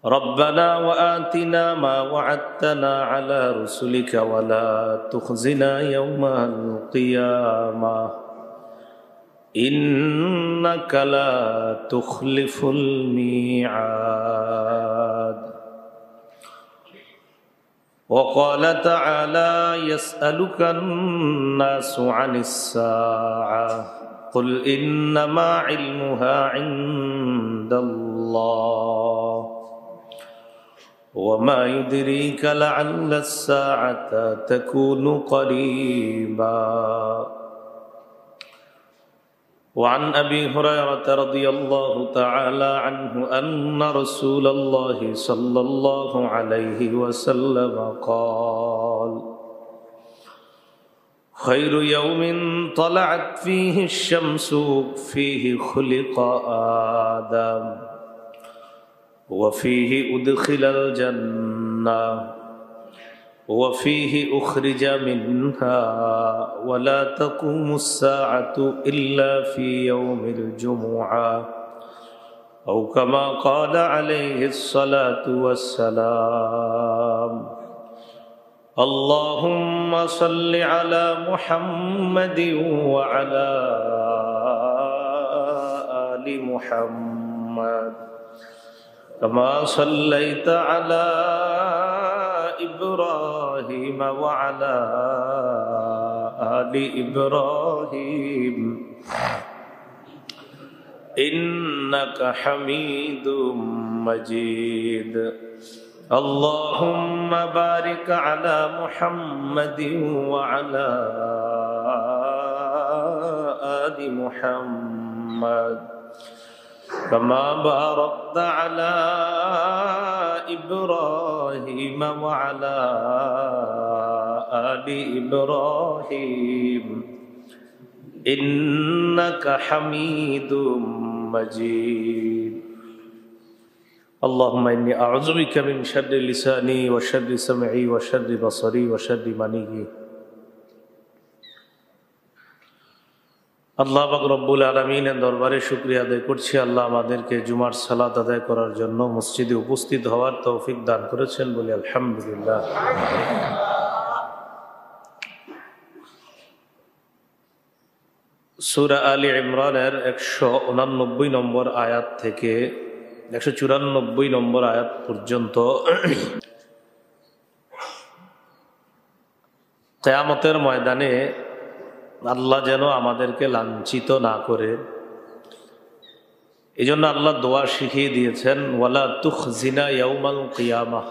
ربنا وآتنا ما وعدتنا على رسلك ولا تخزنا يوم القيامة إنك لا تخلف الميعاد. وقال تعالى يسألك الناس عن الساعة قل إنما علمها عند الله وما يدريك لعل الساعة تكون قريبا. وعن أبي هريرة رضي الله تعالى عنه أن رسول الله صلى الله عليه وسلم قال خير يوم طلعت فيه الشمس فيه خلق آدم وفيه أدخل الجنة وفيه أخرج منها ولا تقوم الساعة إلا في يوم الجمعة أو كما قال عليه الصلاة والسلام. اللهم صل على محمد وعلى آل محمد كما صليت على إبراهيم وعلى آل إبراهيم إنك حميد مجيد. اللهم بارك على محمد وعلى آل محمد كما باركت على إبراهيم وعلى آل إبراهيم إنك حميد مجيد. اللهم إني أعوذ بك من شر لساني وشر سمعي وشر بصري وشر مني. আল্লাহ পাক রব্বুল আলামিনের দরবারে শুকরিয়া আদায় করছি, আল্লাহ আমাদেরকে জুমার সালাত আদায় করার জন্য মসজিদে উপস্থিত হওয়ার তৌফিক দান করেছেন, বলি আলহামদুলিল্লাহ। সূরা আলী ইমরানের 189 নম্বর আয়াত থেকে 194 নম্বর আয়াত পর্যন্ত কিয়ামতের ময়দানে আল্লাহ যেন আমাদেরকে লাঞ্ছিত না করে, এই জন্য আল্লাহ দোয়া শিখিয়ে দিয়েছেন, ওয়ালা তুখজিনা ইয়াউমাল কিয়ামাহ।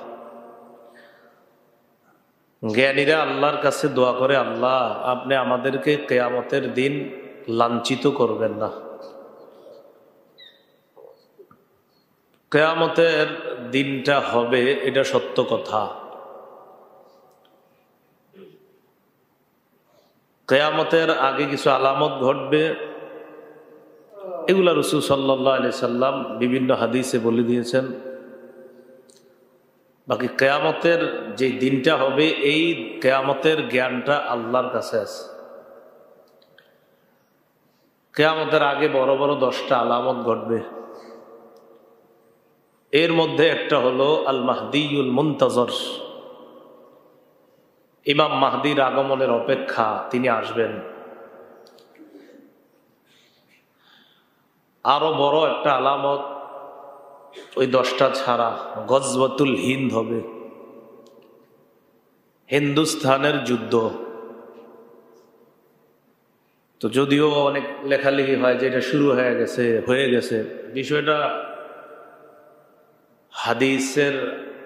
জ্ঞানীরা আল্লাহর কাছে দোয়া করে, আল্লাহ আপনি আমাদেরকে কিয়ামতের দিন লাঞ্ছিত করবেন না। কিয়ামতের দিনটা হবে, এটা সত্য কথা। কিয়ামতের আগে কিছু আলামত ঘটবে, এগুলা রাসূল সাল্লাল্লাহু আলাইহি সাল্লাম বিভিন্ন হাদিসে বলে দিয়েছেন। বাকি কিয়ামতের যে দিনটা হবে, এই কিয়ামতের জ্ঞানটা আল্লাহর কাছে আছে। কিয়ামতের আগে বড় বড় 10টা আলামত ঘটবে। এর মধ্যে একটা হলো আল মাহদিউল মুনতাজর, ইমাম মাহদির আগমনের অপেক্ষা, তিনি আসবেন। আরো বড় একটা আলামত ওই 10টা ছাড়া গজওয়াতুল হিন্দ হবে, হিন্দুস্তানের যুদ্ধ। তো যদিও অনেক লেখালেখি হয় যে এটা শুরু হয়ে গেছে, বিষয়টা হাদিসের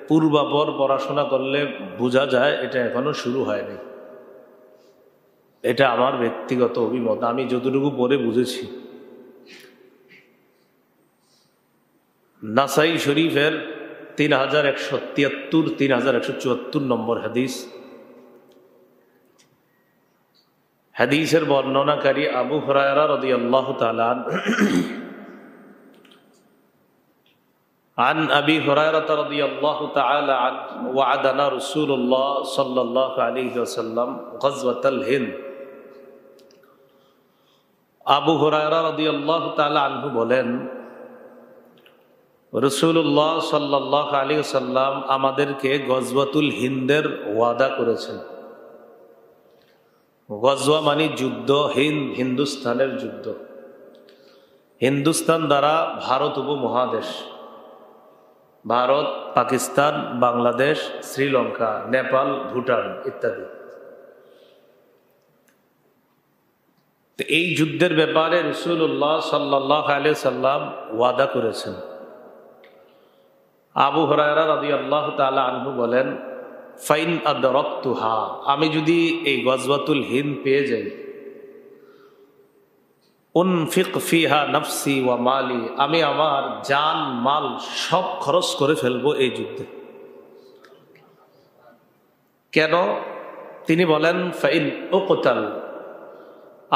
পূর্বাপর পড়াশোনা করলে বোঝা যায় এটা এখনো শুরু হয়নি। এটা আমার ব্যক্তিগত অভিমত, আমি যতটুকু পড়ে বুঝেছি। নাসাই শরীফের 3173 3174 নম্বর হাদিস। হাদিসের বর্ণনাকারী আবু হুরায়রা রাদিয়াল্লাহু তাআলা عن أبي هريرة رضي الله تعالى عنه وعدنا رسول الله صلى الله عليه وسلم غزوة الهند। আবু হুরায়রা রাদিয়াল্লাহু তাআলা আনহু বলেন, রাসূলুল্লাহ সাল্লাল্লাহু আলাইহি ওয়াসাল্লাম আমাদেরকে গজওয়াতুল হিন্দের ওয়াদা করেছেন। গজওয়া মানে যুদ্ধ, হিন্দুস্তানের যুদ্ধ। হিন্দুস্তান দ্বারা ভারত উপমহাদেশ, ভারত, পাকিস্তান, বাংলাদেশ, শ্রীলঙ্কা, নেপাল, ভুটান ইত্যাদি। এই যুদ্ধের ব্যাপারে রাসূলুল্লাহ সাল্লাল্লাহু আলাইহি ওয়াসাল্লাম ওয়াদা করেছেন। আবু হুরায়রা রাদিয়াল্লাহু তাআলা আনহু বলেন, ফাইন আদরাকতুহা, আমি যদি এই গজওয়াতুল হিন্দ পেয়ে যাই, উনফিক ফিহা নফসি ওয়া মালি, আমি আমার জান মাল সব খরচ করে ফেলবো এই যুদ্ধে। কেন? তিনি বলেন, ফাইন উকতাল,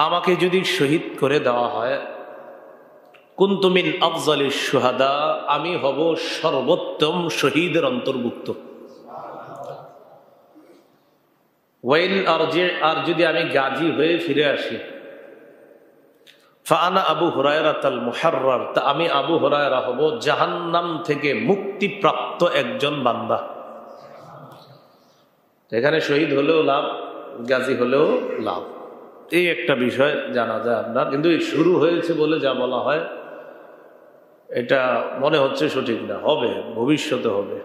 আমাকে যদি শহীদ করে দেওয়া হয়, কুনতু মিন আফজালিশ শুহাদা, আমি হব সর্বোত্তম শহীদের অন্তর্ভুক্ত। ওয়াইন আরজি, আর যদি আমি গাজী হয়ে ফিরে আসি, ফাআনা আবু হুরায়রাতাল মুহাররার, তা আমি আবু হুরায়রা হব জাহান্নাম থেকে মুক্তিপ্রাপ্ত একজন বান্দা। এখানে শহীদ হলেও লাভ, গাজী হলেও লাভ, এই একটা বিষয় জানা যায় আপনার। কিন্তু শুরু হয়েছে বলে যা বলা হয় এটা মনে হচ্ছে সঠিক না, হবে, ভবিষ্যতে হবে।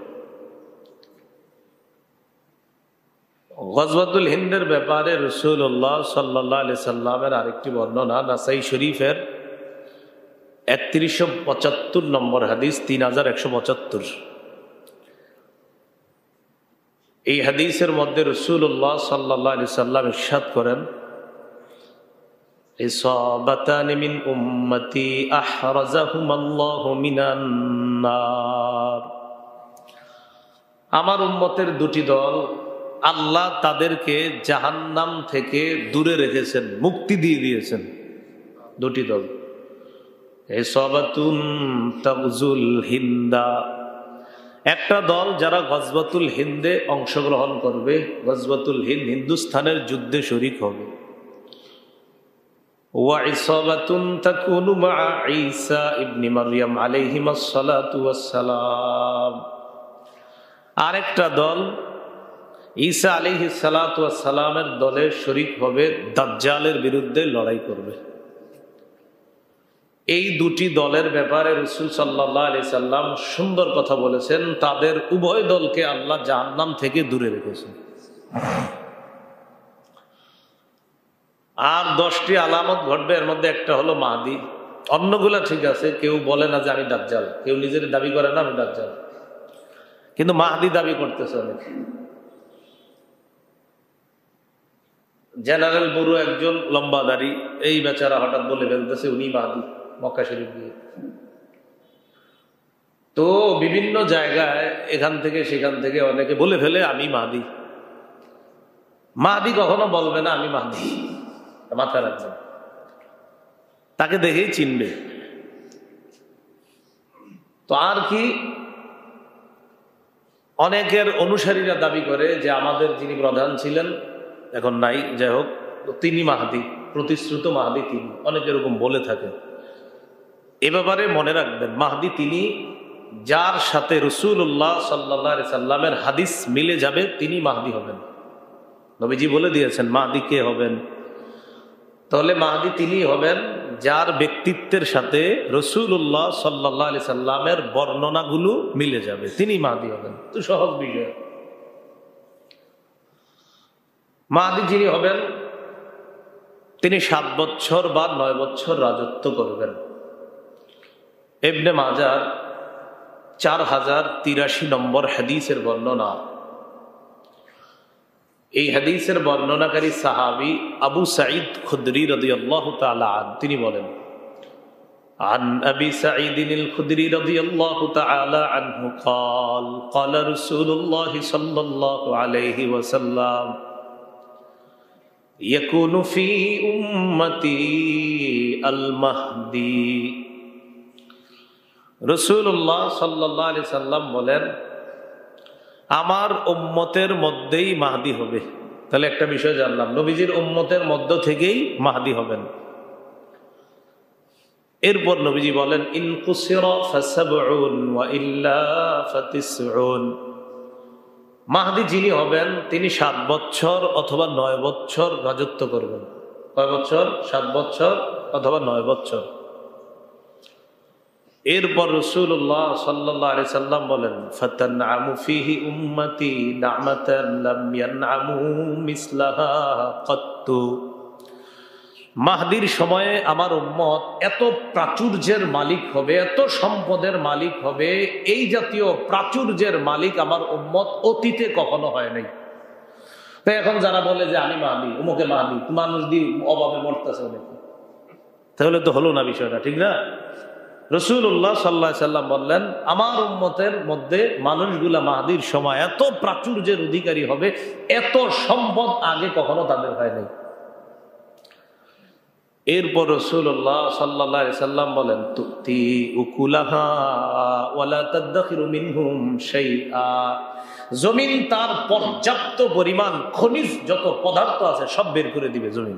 গজওয়াতুল হিন্দের ব্যাপারে রাসূলুল্লাহ সাল্লাল্লাহু আলাইহি সাল্লামের আরেকটি বর্ণনা নাসাই শরীফের ৩১৭৫ নম্বর হাদিস, ৩১৭৫। এই হাদিসের মধ্যে রাসূলুল্লাহ সাল্লাল্লাহু আলাইহি সাল্লাম ইরশাদ করেন, ইসাবাতানি মিন উম্মতি আহরাজাহুমাল্লাহু মিনান নার, আমার উম্মতের দুটি দল, আল্লাহ তাদেরকে জাহান্নাম থেকে দূরে রেখেছেন, মুক্তি দিয়ে দিয়েছেন। দুটি দল, ইসাবাতুন তাগজুল হিন্দা, একটা দল যারা গজওয়াতুল হিন্দে অংশগ্রহণ করবে, গজওয়াতুল হিন্দ হিন্দুস্তানের যুদ্ধে শরীক হবে। ওয়া ইসাবাতুন তাকুনু মা ঈসা ইবনে মারইয়াম আলাইহিমাস সালাতু ওয়াস সালাম, আরেকটা দল ঈসা আলাইহিস সালাতু ওয়াস সালামের দলে শরীক হবে, দাজ্জালের বিরুদ্ধে লড়াই করবে। এই দুটি দলের ব্যাপারে রাসূল সাল্লাল্লাহু আলাইহি সাল্লাম সুন্দর কথা বলেছেন, তাদের উভয় দলকে আল্লাহ জাহান্নাম থেকে দূরে রেখেছেন। আর 10টি আলামত ঘটবে, এর মধ্যে একটা হলো মাহদী। অন্যগুলা ঠিক আছে, কেউ বলে না যে আমি দাজ্জাল, কেউ নিজের দাবি করে না আমি দাজ্জাল, কিন্তু মাহদী দাবি করতেছে অনেকে। জেনারেল বুড়ো একজন লম্বা দাড়ি, এই বেচারা হঠাৎ বলে ফেলতেছে উনি মাহদী, মক্কা শরীফ দিয়ে। তো বিভিন্ন জায়গায় এখান থেকে সেখান থেকে অনেকে বলে ফেলে আমি মাহদী। মাহদী কখনো বলবে না আমি মাহদী, মাথায় রাখবেন, তাকে দেখেই চিনবে। তো আর কি, অনেকের অনুসারীরা দাবি করে যে আমাদের যিনি প্রধান ছিলেন, এখন নাই, যাই হোক, তিনি মাহদী, প্রতিশ্রুত মাহদী তিনি, অনেকে এরকম বলে থাকে। এ ব্যাপারে মনে রাখবেন, মাহদী তিনি যার সাথে রাসূলুল্লাহ সাল্লাল্লাহু আলাইহি সাল্লামের হাদিস মিলে যাবে তিনি মাহদী হবেন। নবীজি বলে দিয়েছেন মাহদী কে হবেন, তাহলে মাহদী তিনি হবেন যার ব্যক্তিত্বের সাথে রাসূলুল্লাহ সাল্লাল্লাহু আলাইহি সাল্লামের বর্ণনাগুলো মিলে যাবে, তিনি মাহদী হবেন। তো সহজ বিষয়। মাহদী যিনি হবেন তিনি 7 বছর বা 9 বছর রাজত্ব করবেন। ইবনে মাজার 4083 নম্বর হাদিসের বর্ণনা। এই হাদিসের বর্ণনাকারী সাহাবী আবু সাঈদ খুদরি রাদিয়াল্লাহু তাআলা আনহু, তিনি বলেন, عن أبي سعيد الخدري رضي الله تعالى عنه قال قال رسول الله صلى الله عليه وسلم يكون في أمتي المهدي। রাসূলুল্লাহ সাল্লাল্লাহু আলাইহি সাল্লাম বলেন আমার উম্মতের মধ্যেই মাহদী হবে। তাহলে একটা বিষয় জানলাম, নবীজির উম্মতের মধ্য থেকেই মাহদী হবেন। এরপর নবীজি বলেন ইন কুসিরা ফাসাবউন ওয়া ইল্লা ফাতিসউন, মাহদী যিনি হবেন তিনি 7 বছর অথবা 9 বছর রাজত্ব করবেন। কয় বছর? 7 বছর অথবা 9 বছর। এরপর রাসূলুল্লাহ সাল্লাল্লাহু আলাইহি সাল্লাম বলেন ফাতানআমু ফীহি উম্মতি না'মাতান লাম ইয়ানআমু মিসলাহা কাত্তু, মাহদীর সময়ে আমার উম্মত এত প্রাচুর্যের মালিক হবে, এত সম্পদের মালিক হবে, এই জাতীয় প্রাচুর্যের মালিক আমার উম্মত অতীতে কখনো হয় নাই। তাই এখন যারা বলে যে আমি মাহদী, উমুকে মাহদী, মানুষ দিয়ে অভাবে মরতেছে অনেকে, তাহলে তো হলো না বিষয়টা, ঠিক না? রাসূলুল্লাহ সাল্লাল্লাহু আলাইহি সাল্লাম বললেন আমার উম্মতের মধ্যে মানুষগুলা মাহদীর সময় এত প্রাচুর্যের অধিকারী হবে, এত সম্পদ আগে কখনো তাদের হয় নাই। এরপর রাসূলুল্লাহ সাল্লাল্লাহু আলাইহি সাল্লাম বলেন তুতি উকুলাহা ওয়ালা তাদখিরু মিনহুম শাইআ, জমিন তার পর্যাপ্ত পরিমাণ খনিজ যত পদার্থ আছে সব বের করে দিবে জমিন,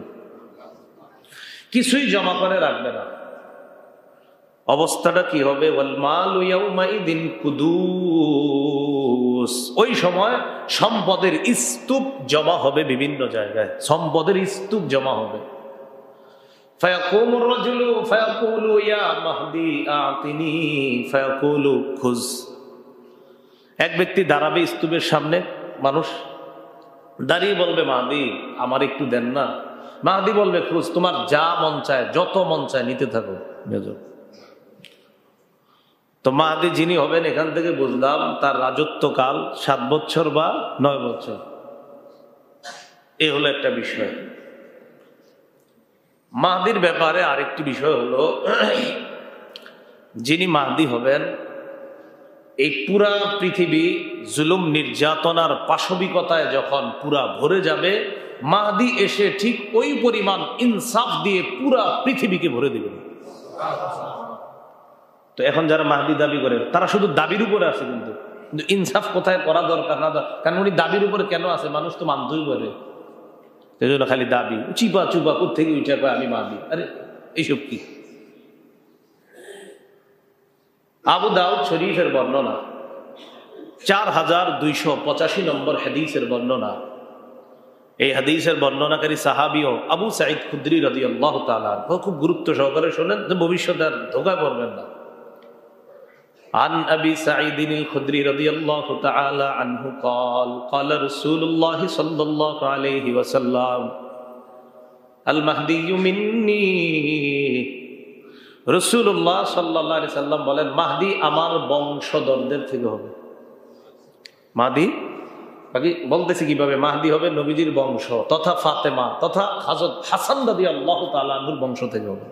কিছুই জমা করে রাখবে না। অবস্থাটা কি হবে? ওয়াল মালু ইয়াউমাইদিন কুদুস, ওই সময় সম্পদের স্তূপ জমা হবে বিভিন্ন জায়গায়, সম্পদের স্তূপ জমা হবে। ফায়াকুমুর রাজুলু ফায়াকুলু ইয়া মাহদী আতিনি ফায়াকুলু খুজ, এক ব্যক্তি দাঁড়াবে স্তূপের সামনে, মানুষ দাঁড়িয়ে বলবে মাহদী আমার একটু দেন না। মাহদী বলবে খুজ, তোমার যা মন চায় যত মন চায় নিতে থাকো। তো মাহদী যিনি হবেন এখান থেকে বুঝলাম তার রাজত্বকাল 7 বছর বা 9 বছর, এ হলো একটা বিষয়। মাহদীর ব্যাপারে আরেকটি বিষয় হলো যিনি মাহদী হবেন এই পুরা পৃথিবী জুলুম নির্যাতনার পাশবিকতায় যখন পুরা ভরে যাবে, মাহদী এসে ঠিক ওই পরিমাণ ইনসাফ দিয়ে পুরা পৃথিবীকে ভরে দিবেন। তো এখন যারা মাহদী দাবি করে তারা শুধু দাবির উপরে আছে, কিন্তু ইনসাফ কোথায় করা দরকার না, কারণ উনি দাবির উপরে কেন আছে? মানুষ তো মানতেই পারে, সেই জন্য খালি দাবি চিপা চুপা কোথেকে উঠে পায় আমি মাহদী। আরে এইসব কি? আবু দাউদ শরীফের বর্ণনা 4285 নম্বর হাদিসের বর্ণনা। এই হাদিসের বর্ণনাকারী সাহাবীও আবু সাঈদ খুদরি রাদিয়াল্লাহু তাআলা, খুব গুরুত্ব সহকারে শোনেন, ভবিষ্যতে আর ধোঁকায় পড়বেন না। عن أبي سعيد الخدري رضي الله تعالى عنه قال قال رسول الله صلى الله عليه وسلم المهدي مني, রাসূলুল্লাহ সাল্লাল্লাহু আলাইহি সাল্লাম বলেন মাহদী আমার বংশধরদের থেকে হবে। মাহদী বাকি বলতেছি কিভাবে মাহদী হবে? নবীজির বংশ তথা ফাতেমা তথা হযরত হাসান রাদিয়াল্লাহু তাআলা আনহুর বংশ থেকে হবে।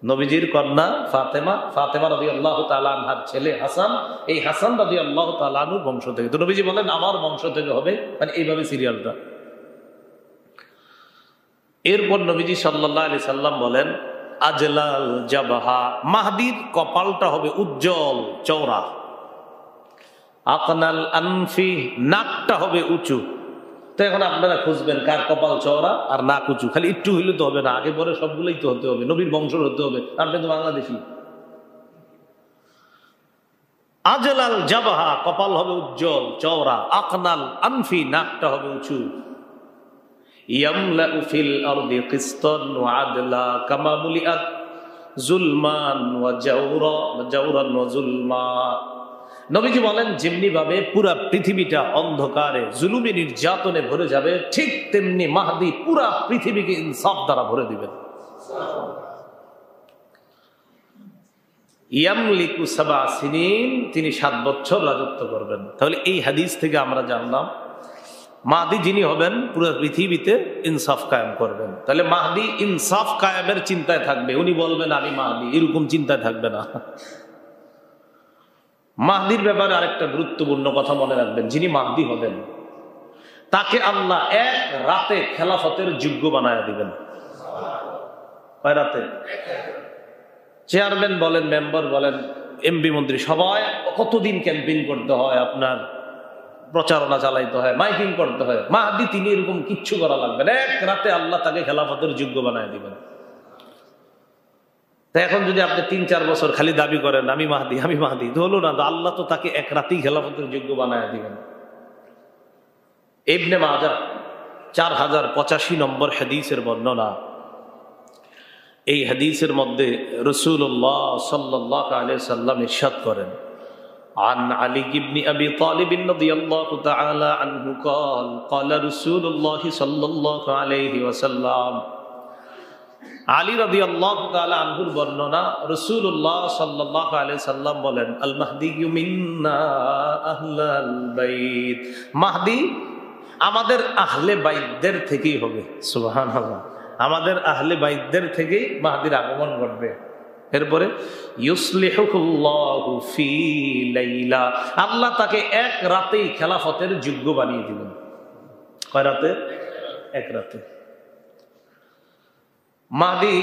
নবীজির কন্যা ফাতেমা, ফাতেমা রাদিয়াল্লাহু তাআলা আনহার ছেলে হাসান, এই হাসান রাদিয়াল্লাহু তাআলা আনহুর বংশ থেকে। তো নবীজি বলেন আমার বংশ থেকে হবে, মানে এইভাবে সিরিয়ালটা। এরপর নবীজি সাল্লাল্লাহু আলাইহি সাল্লাম বলেন আজলাল জাবহা, মাহদীর কপালটা হবে উজ্জ্বল চওড়া। আকনাল আনফি, নাকটা হবে উঁচু। তো এখন আপনারা খুঁজবেন কার কপাল চওড়া আর নাক উঁচু, খালি একটু হইলে তো হবে না, আগে পরে সবগুলোই তো হতে হবে, নবীর বংশর হতে হবে, আপনি তো বাংলাদেশী। আজলাল জাবহা, কপাল হবে উজ্জ্বল চওড়া। আকনাল আনফি, নাকটা হবে উঁচু। ইয়ামলাউ ফিল আরদি কিসতান ওয়া আদলা কামা মুলিআত যুলমান ওয়া জাওরান ওয়া যুলমা। নবীজি বলেন যেমনি ভাবে পুরা পৃথিবীটা অন্ধকারে জুলুমে নির্যাতনে ভরে যাবে, ঠিক তেমনি মাহদী পুরা পৃথিবীকে ইনসাফ দ্বারা ভরে দিবেন। ইয়ামলিকু সাবআ সিনিন, তিনি 7 বছর রাজত্ব করবেন। তাহলে এই হাদিস থেকে আমরা জানলাম মাহদী যিনি হবেন পুরো পৃথিবীতে ইনসাফ কায়েম করবেন। তাহলে মাহদী ইনসাফ কায়েমের চিন্তায় থাকবে, উনি বলবেন আমি মাহদী, এরকম চিন্তায় থাকবে না। মাহদীর ব্যাপারে আরেকটা গুরুত্বপূর্ণ কথা মনে রাখবেন, যিনি মাহদী হবেন তাকে আল্লাহ এক রাতে খেলাফতের যোগ্য বানায় দিবেন। কয় রাতে? চেয়ারম্যান বলেন, মেম্বার বলেন, এমপি মন্ত্রী সবাই কতদিন ক্যাম্পেইন করতে হয়, আপনার প্রচারণা চালাইতে হয়, মাইকিং করতে হয়। মাহদী তিনি এরকম কিচ্ছু করা লাগবে না, এক রাতে আল্লাহ তাকে খেলাফতের যোগ্য বানায় দিবেন। তা এখন যদি আপনি 3-4 বছর খালি দাবি করেন আমি মাহদি তো হলো না, তো আল্লাহ তো তাকে এক রাতেই খেলাফতের যোগ্য বানায় দিবেন। ইবনে মাজাহ 4085 নম্বর হাদিসের বর্ণনা। এই হাদিসের মধ্যে রাসূলুল্লাহ সাল্লাল্লাহু আলাইহি সাল্লাম ইরশাদ করেন, عن علي بن أبي طالب رضي الله تعالى عنه قال قال رسول الله صلى الله عليه وسلم আলী রাদিয়াল্লাহু তাআলা আনহুর বর্ণনা, রাসূলুল্লাহ সাল্লাল্লাহু আলাইহি সাল্লাম বলেন, আল মাহদিয়্যু মিন্না আহলাল বাইত, মাহদি আমাদের আহলে বাইতদের থেকেই হবে। সুবহানাল্লাহ, আমাদের আহলে বাইতদের থেকেই মাহদির আগমন ঘটবে। এরপরে ইউসলিহুল্লাহু ফি লাইলা, আল্লাহ তাকে এক রাতেই খেলাফতের যোগ্য বানিয়ে দিবেন। কয় রাতে? এক রাতে। মাহদি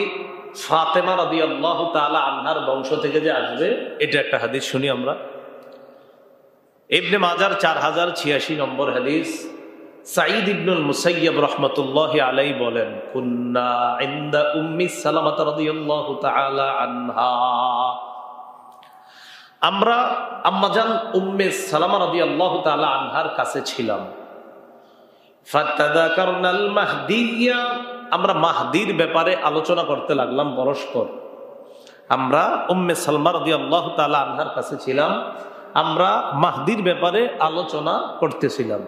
ফাতেমা রাদিয়াল্লাহু তাআলা আনহার বংশ থেকে যে আসবে, এটা একটা হাদিস শুনি আমরা। ইবনে মাজার 4086 নম্বর হাদিস। সাঈদ ইবনুল মুসাইয়্যিব রাহমাতুল্লাহি আলাইহি বলেন, কুন্না ইনদা উম্মি সালামা রাদিয়াল্লাহু তাআলা আনহা, আমরা আম্মাজান উম্মে সালামা রাদিয়াল্লাহু তাআলা আনহার কাছে ছিলাম। ফাতাযাকারনাল মাহদিয়্যা, আমরা মাহদির ব্যাপারে আলোচনা করতে লাগলাম পরস্পর। আমরা উম্মে সালমা রাদিয়াল্লাহু তাআলা আনহার কাছে ছিলাম, আমরা মাহদির ব্যাপারে আলোচনা করতেছিলাম।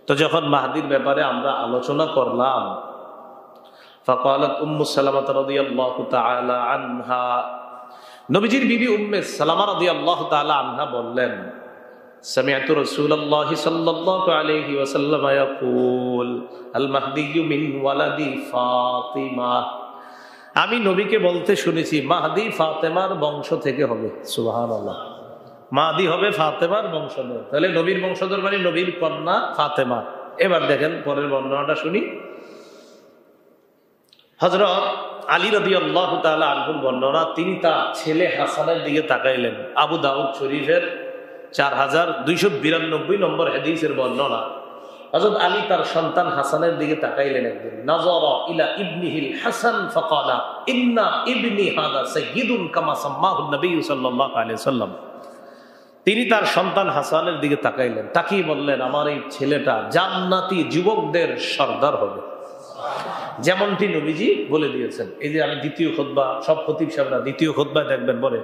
তো যখন মাহদির ব্যাপারে আমরা আলোচনা করলাম, ফাকালাত উম্মু সালামা রাদিয়াল্লাহু তাআলা আনহা, নবীজির বিবি উম্মে সালামা রাদিয়াল্লাহু তাআলা আনহা বললেন, সামিআতু রাসূলুল্লাহি সাল্লাল্লাহু আলাইহি ওয়াসাল্লাম ইয়াকুল আল মাহদিয়্যু মিন ওয়ালাদি ফাতিমা, আমি নবীকে বলতে শুনেছি মাহদি ফাতেমার বংশ থেকে হবে। সুবহানাল্লাহ, মাহদি হবে ফাতেমার বংশধর। তাহলে নবীর বংশধর মানে নবীর কন্যা ফাতেমা। এবার দেখেন পরের বর্ণনাটা শুনি। হযরত আলী রাদিয়াল্লাহু তাআলা আনহুর বর্ণনা, তিনি তার ছেলে হাসানের দিকে তাকাইলেন। আবু দাউদ শরীফের 4292 নম্বর হাদিসের বর্ণনা। হযরত আলী তার সন্তান হাসানের দিকে তাকাইলেন একদিন। নাযারা ইলা ইবনিহিল হাসান ফাকালা ইন্না ইবনি হাদা সাইয়্যিদুন কামা সাম্মাহু নবী সাল্লাল্লাহু আলাইহি ওয়াসাল্লাম, তিনি তার সন্তান হাসানের দিকে তাকাইলেন, তাকিয়ে বললেন, আমার এই ছেলেটা জান্নাতি যুবকদের সর্দার হবে, যেমনটি নবীজি বলে দিয়েছেন। এই যে আমি দ্বিতীয় খুতবা, সব খতিব সাহেবরা দ্বিতীয় খুতবায় দেখবেন বলে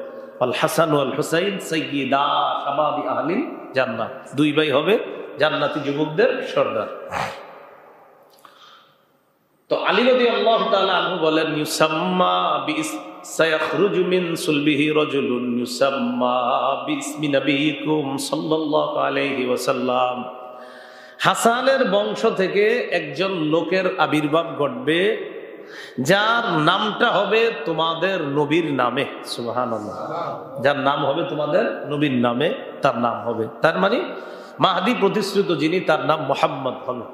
আল হাসান ওয়াল হুসাইন সাইয়্যিদা শাবাবি আহলিল জান্নাহ, দুই ভাই হবে জান্নাতি যুবকদের সর্দার। তো আলী রাদিয়াল্লাহু তাআলা আনহু বলেন, ইউসাম্মা সায়াখরুজু মিন সুলবিহি রাজুলুন ইউসাম্মা বিসমি নবিয়িকুম সাল্লাল্লাহু আলাইহি ওয়াসাল্লাম, হাসানের বংশ থেকে একজন লোকের আবির্ভাব ঘটবে, যার নামটা হবে তোমাদের নবীর নামে। সুবহানাল্লাহ, যার নাম হবে তোমাদের নবীর নামে, তার নাম হবে, তার মানে মাহদি প্রতিশ্রুত যিনি, তার নাম মুহাম্মদ হবে।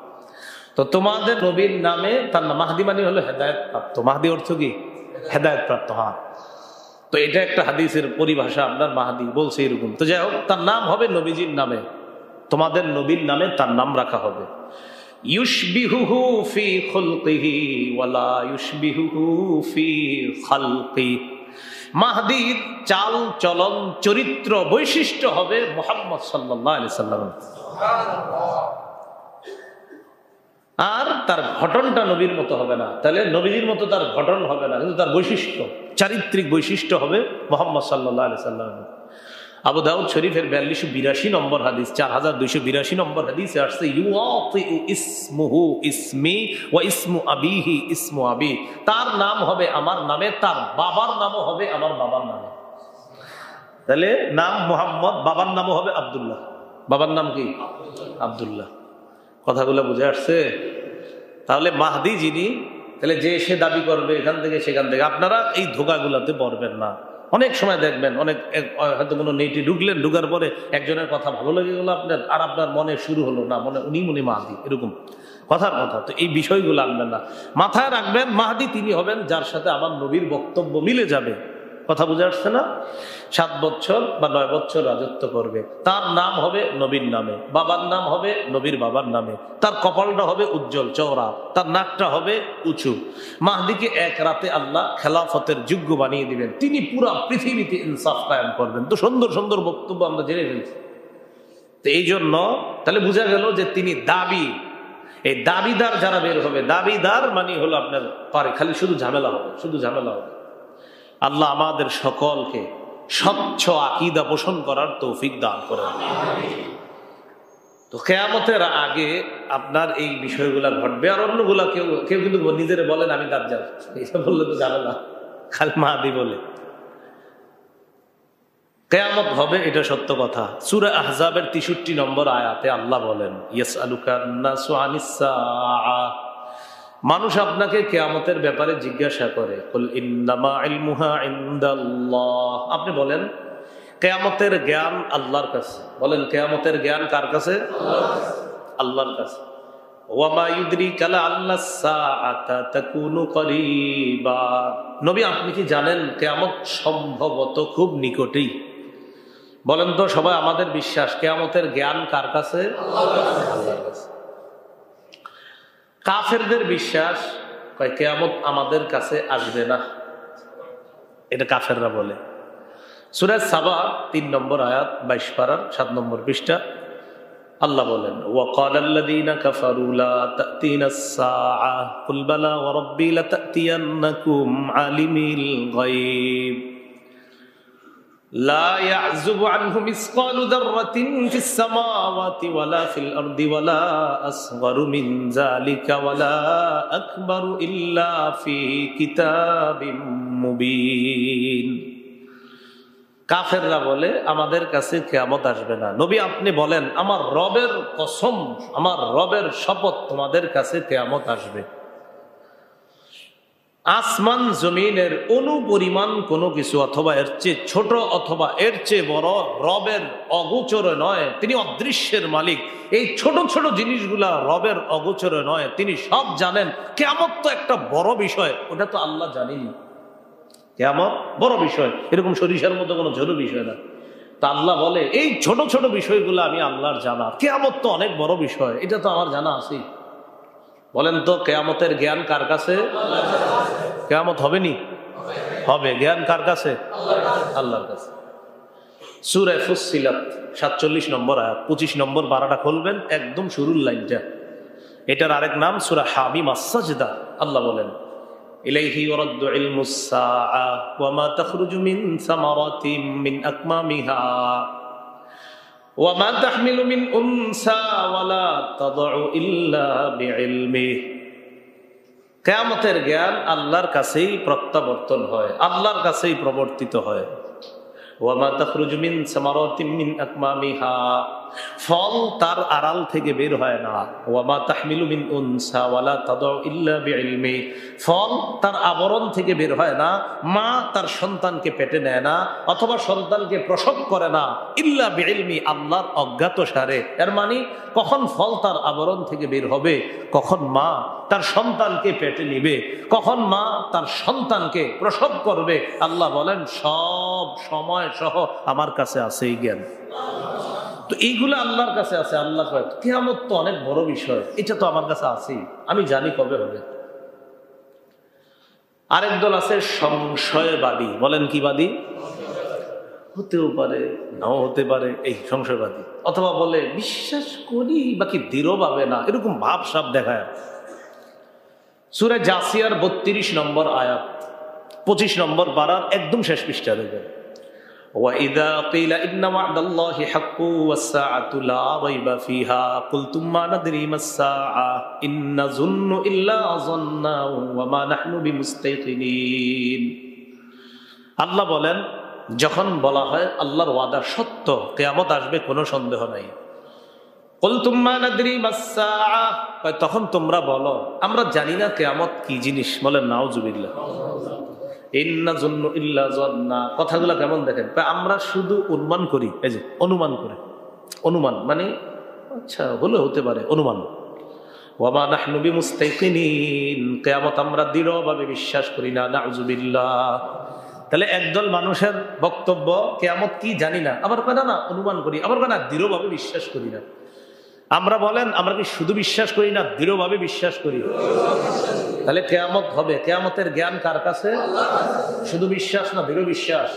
তো তোমাদের নবীর নামে তার নাম, মাহদি মানে হলো হেদায়েত প্রাপ্ত। মাহদি অর্থ কি? হেদায়েত প্রাপ্ত। হ্যাঁ, তো এটা একটা হাদিসের পরিভাষা, আপনার মাহদি বলছে এরকম। তো যাই হোক, তার নাম হবে নবীজির নামে, তোমাদের নবীর নামে তার নাম রাখা হবে। ইউশবিহুহু ফি খুলকিহি ওয়ালা ইউশবিহুহু ফি খালকি, মাহদির চাল চলন চরিত্র বৈশিষ্ট্য হবে মুহাম্মদ সাল্লাল্লাহু আলাইহি সাল্লাম, আর তার গঠনটা নবীর মতো হবে না। তাহলে নবীজির মতো তার গঠন হবে না, কিন্তু তার বৈশিষ্ট্য, চারিত্রিক বৈশিষ্ট্য হবে মুহাম্মদ সাল্লাল্লাহু আলাইহি সাল্লাম। আবু দাউদ শরীফের 4282 নম্বর হাদিস, 4282 নম্বর হাদিসে আসছে, ইউআতিউ ইসমুহু ইসমি ওয়া ইসমু আবিহি ইসমু আবি, তার নাম হবে আমার নামে, তার বাবার নামও হবে আমার বাবার নামে। তাহলে নাম মুহাম্মদ, বাবার নামও হবে আব্দুল্লাহ। বাবার নাম কি? আব্দুল্লাহ। কথাগুলো বুঝে আসছে? তাহলে মাহদি যিনি, তাহলে যে সে দাবি করবে এখান থেকে সেখান থেকে, আপনারা এই ধোঁকাগুলোতে পড়বেন না। অনেক সময় দেখবেন, অনেক হয়তো কোনো নেটে ঢুকলেন, ঢুকার পরে একজনের কথা ভালো লেগে গেল আপনার, আর আপনার মনে শুরু হলো না, মনে উনি মাহদি, এরকম কথার কথা। তো এই বিষয়গুলো আনবেন না, মাথায় রাখবেন, মাহদি তিনি হবেন যার সাথে আমার নবীর বক্তব্য মিলে যাবে, কথা বুঝে আসছে না? 7 বছর বা 9 বছর রাজত্ব করবে। তার নাম হবে নবীর নামে, বাবার নাম হবে নবীর বাবার নামে, তার কপালটা হবে উজ্জ্বল চওড়া, তার নাকটা হবে উঁচু। মাহদিকে এক রাতে আল্লাহ খেলাফতের যোগ্য বানিয়ে দিবেন, তিনি পুরা পৃথিবীতে ইনসাফ কায়েম করবেন। তো সুন্দর সুন্দর বক্তব্য আমরা জেনে ফেলছি। তো এই জন্য তাহলে বোঝা গেল যে তিনি দাবি, এই দাবিদার যারা বের হবে, দাবিদার মানে হলো আপনার পারে খালি শুধু ঝামেলা হবে, শুধু ঝামেলা হবে। আল্লাহ আমাদের সকলকে স্বচ্ছ আকীদা পোষণ করার তৌফিক দান করেন। তো কিয়ামতের আগে আপনার এই বিষয়গুলা ঘটবে, আর অন্যগুলা কেউ কেউ কিন্তু নিজের বলেন আমি দাজ্জাল, এইসব বললে তো ঝামেলা, খালি মাহদী বলে। কিয়ামত হবে, এটা সত্য কথা। সূরা আহজাবের 63 নম্বর আয়াতে আল্লাহ বলেন, ইয়াসআলুকা আন-নাসু আনিস-সাআ, মানুষ আপনাকে কিয়ামতের ব্যাপারে জিজ্ঞাসা করে, কুল ইন্নামা ইলমুহা ইনদাল্লাহ, আপনি বলেন কিয়ামতের জ্ঞান আল্লাহর কাছে। বলেন কিয়ামতের জ্ঞান কার কাছে? আল্লাহর কাছে। ওয়া মা ইউদরিকা লাআল্লাস সাআতা তাকুনু করিবা, নবী আপনি কি জানেন কিয়ামত সম্ভবত খুব নিকটেই? বলেন তো সবাই, আমাদের বিশ্বাস কিয়ামতের জ্ঞান কার কাছে? আল্লাহর কাছে। কাফেরদের বিশ্বাস কয় কিয়ামত আমাদের কাছে আসবে না, এটা কাফেররা বলে। সূরা সাবা 3 নম্বর আয়াত 22 পারার 7 নম্বর পৃষ্ঠা আল্লাহ বলেন, ওয়াকালাল্লাযীনা কাফারু লা তা'তিনাস সাআ কুল বালা ওয়া রাব্বি লাতা'তিয়ান্নাকুম আলিমিল গায়ব লা ইয়াযুবু আনহু মিসকালু যাররাতিন ফিস সামাওয়াতি ওয়ালা ফিল আরদি ওয়ালা আসগারু মিন যালিকা ওয়ালা আকবারু ইল্লা ফি কিতাবিম মুবিন। কাফেররা বলে আমাদের কাছে কিয়ামত আসবে না। নবী আপনি বলেন আমার রবের কসম, আমার রবের শপথ, তোমাদের কাছে কিয়ামত আসবে। আসমান জমিনের অনুপরিমাণ কোনো কিছু অথবা এর চেয়ে ছোট অথবা এর চেয়ে বড় রবের অগোচরে নয়, তিনি অদৃশ্যের মালিক। এই ছোট ছোট জিনিসগুলা রবের অগোচরে নয়, তিনি সব জানেন। কিয়ামত তো একটা বড় বিষয়, ওটা তো আল্লাহ জানেনি। কিয়ামত বড় বিষয়, এরকম সরিষার মতো কোনো ছোট বিষয় না। তা আল্লাহ বলে এই ছোট ছোট বিষয়গুলো আমি আল্লাহর জানা, কিয়ামত তো অনেক বড় বিষয়, এটা তো আমার জানা আছে। বলেন তো কিয়ামতের জ্ঞান কার কাছে? কিয়ামত হবে নি? হবে। জ্ঞান কার কাছে? আল্লাহর কাছে। সূরা ফুসসিলাত 47 নম্বর আয়াত 25 নম্বর পারাটা খুলবেন, একদম শুরুর লাইনটা। এটার আরেক নাম সূরা হামিম আস-সাজদা। আল্লাহ বলেন, ইলাইহি ইউরাদ্দু ইলমুস সাআ ওয়া মা তাখরুজু মিন সামারাতিন মিন আকমামিহা ওয়া মা তাহমিলু মিন উনসা ওয়া লা তাদউ ইল্লা বিইলমিহি। কিয়ামতের জ্ঞান আল্লাহর কাছেই প্রত্যাবর্তন হয়, আল্লাহর কাছেই প্রবর্তিত হয়। ওয়া মা তাখরুজু মিন সামারাতিন মিন আকমামিহা, ফল তার আড়াল থেকে বের হয় না। ওয়া মা তাহমিলু মিন উনসা ওয়া লা তাদউ ইল্লা বিইলমিহি, ফল তার আবরণ থেকে বের হয় না। মা তার সন্তানকে পেটে নেয় না অথবা সন্তানকে প্রসব করে না, ইল্লা বিইলমিহি, আল্লাহর অজ্ঞাতসারে। এর মানে কখন ফল তার আবরণ থেকে বের হবে, কখন মা তার সন্তানকে পেটে নিবে, কখন মা তার সন্তানকে প্রসব করবে, আল্লাহ বলেন সব সময় সহ আমার কাছে আছে এই জ্ঞান। তো এইগুলো আল্লাহর কাছে আছে। আল্লাহ কয় কিয়ামত তো অনেক বড় বিষয়, এটা তো আমার কাছে আছেই, আমি জানি কবে হবে। আরেক দল আছে সংশয়বাদী। বলেন কি বাদী? হতেও পারে নাও হতে পারে, এই সংশয়বাদী। অথবা বলে বিশ্বাস করি বাকি দৃঢ়ভাবে না, এরকম ভাব সাব দেখায়। সূরা জাসিয়ার 32 নম্বর আয়াত 25 নম্বর পারার একদম শেষ পৃষ্ঠা দেখবেন, وَإِذَا قِيلَ إِنَّ وَعْدَ اللَّهِ حَقٌّ وَالسَّاعَةُ لَا رَيْبَ فِيهَا قُلْتُمْ مَا نَدْرِي مَا السَّاعَةُ إِن نَّظُنُّ إِلَّا ظَنًّا وَمَا نَحْنُ بِمُسْتَيْقِنِينَ। আল্লাহ বলেন যখন বলা হয় আল্লাহর ওয়াদা সত্য, কিয়ামত আসবে কোনো সন্দেহ নাই, কুলতুম মা নাদরি মাস সাআহ, তখন তোমরা বলো আমরা জানি না কিয়ামত কি জিনিস। বলেন নাউজুবিল্লাহ। ইন্না যুন্নু ইল্লা যন্না, কথাগুলো কেমন দেখেন, আমরা শুধু অনুমান করি। এই যে অনুমান করে, অনুমান মানে আচ্ছা হলে হতে পারে, অনুমান। ওয়া মা নাহনু বিমুস্তাইকিনিন, কিয়ামত আমরা দৃঢ়ভাবে বিশ্বাস করি না, নাউজুবিল্লাহ। তাহলে একদল মানুষের বক্তব্য কিয়ামত কি জানি না, আবার কয় না অনুমান করি, আবার কয় না দৃঢ়ভাবে বিশ্বাস করি না। আমরা বলেন আমরা কি শুধু বিশ্বাস করি না দৃঢ়ভাবে বিশ্বাস করি? তাহলে কিয়ামত হবে, কিয়ামতের জ্ঞান কার কাছে? শুধু বিশ্বাস না দৃঢ় বিশ্বাস?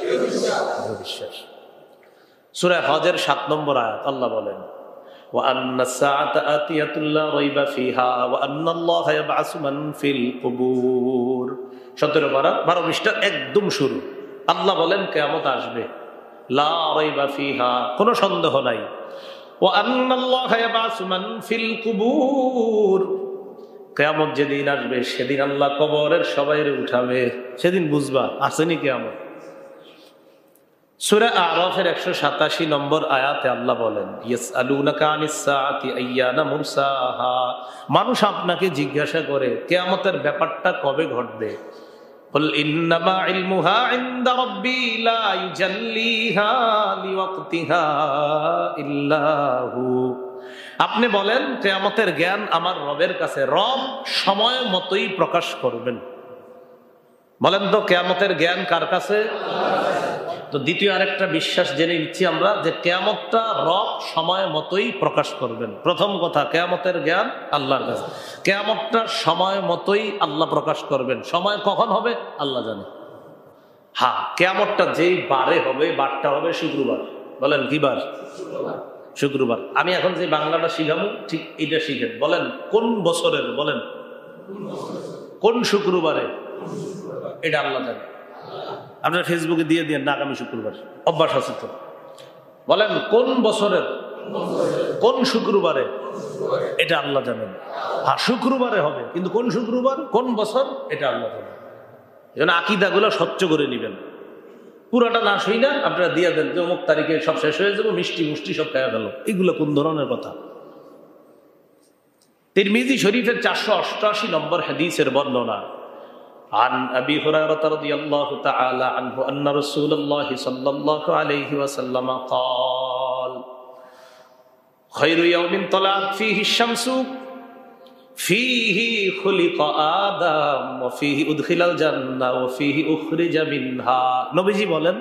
দৃঢ় বিশ্বাস। সূরা হজের ৭ নম্বর আয়াত আল্লাহ বলেন وأن الساعة آتية لا ريب فيها وأن الله يبعث من في القبور। 17-12 পৃষ্ঠা একদম শুরু। আল্লাহ বলেন কিয়ামত আসবে, লা রাইবা ফিহা, কোনো সন্দেহ নাই। وأن الله يبعث من في القبور, কিয়ামত যেদিন আসবে সেদিন আল্লাহ কবরের সবাইরে উঠাবে, সেদিন বুঝবা আসেনি কিয়ামত। সূরা আরাফের 187 নম্বর আয়াতে আল্লাহ বলেন ইয়াসআলুনাকা আনিস সাআতি আইয়ানা মুরসাহা, মানুষ আপনাকে জিজ্ঞাসা করে কিয়ামতের ব্যাপারটা কবে ঘটবে। কুল ইন্নামা ইলমুহা ইনদা রাব্বি লা ইউজাল্লিহা লিওয়াক্তিহা ইল্লা হু, আপনি বলেন কিয়ামতের জ্ঞান আমার রবের কাছে, রব সময় মতোই প্রকাশ করবেন। বলেন তো কিয়ামতের জ্ঞান কার কাছে? তো দ্বিতীয় আরেকটা বিশ্বাস জেনে নিচ্ছি আমরা যে কিয়ামতটা রব সময় মতোই প্রকাশ করবেন। প্রথম কথা কিয়ামতের জ্ঞান আল্লাহর কাছে, কিয়ামতটা সময় মতোই আল্লাহ প্রকাশ করবেন। সময় কখন হবে আল্লাহ জানে। হ্যাঁ, কিয়ামতটা যেই বারে হবে, বারটা হবে শুক্রবার। বলেন কি বার? শুক্রবার। আমি এখন যে বাংলাটা শিখাবো ঠিক এটা শিখেন। বলেন কোন বছরের, বলেন কোন শুক্রবারে, এটা আল্লাহ জানে। আপনার ফেসবুকে দিয়ে দিন না আগামী শুক্রবার, অভ্যাস আছে তো। বলেন কোন বছরের কোন শুক্রবারে, এটা আল্লাহ জানেন। হ্যাঁ শুক্রবারে হবে, কিন্তু কোন শুক্রবার কোন বছর এটা আল্লাহ জানেন। এই জন্য আকীদাগুলো স্বচ্ছ করে নেবেন, পুরাটা না শুই না আপনারা দিয়ে দেন যে অমুক তারিখে সব শেষ হয়ে যাবে, মিষ্টি মুষ্টি সব খাওয়া গেল। এগুলো কোন ধরনের কথা? তিরমিজি শরীফের 488 নম্বর হাদিসের বর্ণনা عن أبي هريرة رضي الله تعالى عنه أن رسول الله صلى الله عليه وسلم قال خير يوم طلعت فيه الشمس فيه خلق آدم وفيه أدخل الجنة وفيه أخرج منها। নবীজি বলেন